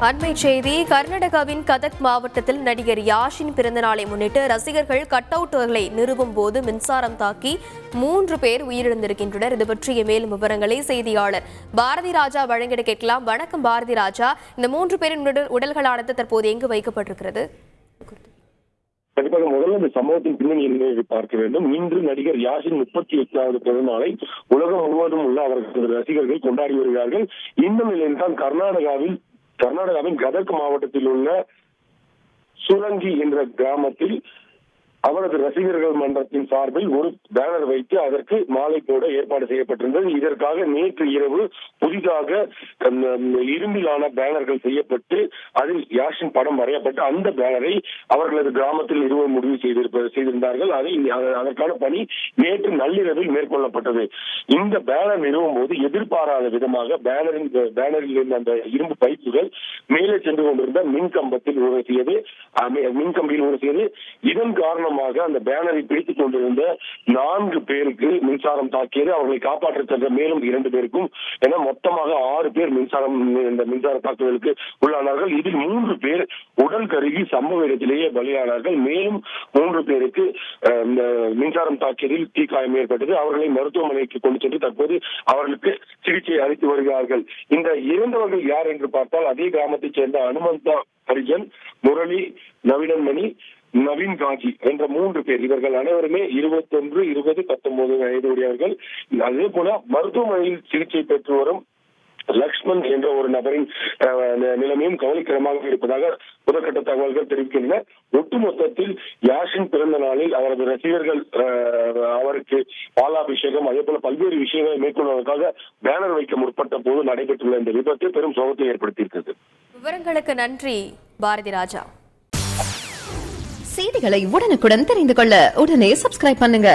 அண்மை செய்தி. கர்நாடகாவின் கதக் மாவட்டத்தில் நடிகர் யாஷின் பிறந்தநாளை முன்னிட்டு ரசிகர்கள் கட் அவுட்களை நிறுவும் போது மின்சாரம் தாக்கி 3 பேர் உயிரிழந்திருக்கின்றனர். இது பற்றிய மேலும் விவரங்களை செய்தியாளர் பாரதி ராஜா வழங்கிட கேட்கலாம். வணக்கம் பாரதி ராஜா. இந்த 3 பேரின் உடல்களானது தற்போது எங்கு வைக்கப்பட்டிருக்கிறது? கண்டிப்பாக முதல்ல இந்த சம்பவத்தின் பின்னணி என்ன பார்க்க வேண்டும். இன்று நடிகர் யாஷின் 38வது பிறந்தநாளை உலகம் முழுவதும் உள்ள அவர்களது ரசிகர்கள் கொண்டாடி வருகிறார்கள். இந்த நிலையில் தான் கர்நாடகாவின் கதக் மாவட்டத்தில் உள்ள சுரங்கி என்ற கிராமத்தில் அவரது ரசிகர்கள் மன்றத்தின் சார்பில் ஒரு பேனர் வைத்து அதற்கு மாலை போட ஏற்பாடு செய்யப்பட்டிருந்தது. இதற்காக நேற்று இரவு புதிதாக இரும்பிலான பேனர்கள் செய்யப்பட்டு அதில் யாஷின் படம் வரையப்பட்டு அந்த பேனரை அவர்களது கிராமத்தில் நிறுவ முடிவு செய்திருந்தார்கள். அதற்கான பணி நேற்று நள்ளிரவில் மேற்கொள்ளப்பட்டது. இந்த பேனர் நிறுவும் போது எதிர்பாராத விதமாக பேனரில் இருந்த அந்த இரும்பு பைப்புகள் மேலே சென்று கொண்டிருந்த மின்கம்பியில் உரசியது. இதன் காரணமாக அந்த பேனரை பிடித்துக் கொண்டிருந்த 4 பேருக்கு மின்சாரம் தாக்கியது. அவர்களை காப்பாற்ற சென்ற மேலும் 2 பேருக்கும் என மொத்தமாக 6 பேர் மின்சார தாக்குதலுக்கு உள்ளானார்கள். இதில் 3 பேர் உடல் கருகி சம்பவ இடத்திலேயே பலியானார்கள். மேலும் 3 பேருக்கு மின்சாரம் தாக்கியதில் தீக்காயம் ஏற்பட்டது. அவர்களை மருத்துவமனைக்கு கொண்டு சென்று தற்போது அவர்களுக்கு சிகிச்சை அளித்து வருகிறார்கள். இந்த இறந்தவர்கள் யார் என்று பார்த்தால் அதே கிராமத்தைச் சேர்ந்த அனுமந்தா ஹரிஜன், முரளி, நவீனமணி, நவீன் காஜி என்ற 3 பேர். இவர்கள் அனைவருமே 21, 20, 19 வயது உடையவர்கள். அதே போல மருத்துவமனையில் சிகிச்சை பெற்று வரும் லக்ஷ்மண் என்ற ஒரு நபரின் நிலைமையும் கவலைக்கிடமாக இருப்பதாக முதற்கட்ட தகவல்கள் தெரிவிக்கின்றன. ஒட்டுமொத்தத்தில் யாஷின் பிறந்த நாளில் அவரது ரசிகர்கள் அவருக்கு பாலாபிஷேகம் அதே போல பல்வேறு விஷயங்களை மேற்கொள்வதற்காக பேனர் வைக்க முற்பட்ட போது நடைபெற்றுள்ள இந்த விபத்து பெரும் சோகத்தை ஏற்படுத்தியிருக்கிறது. விவரங்களுக்கு நன்றி பாரதி ராஜா. செய்திகளை உடனுக்குடன் தெரிந்து கொள்ள உடனே சப்ஸ்கிரைப் பண்ணுங்க.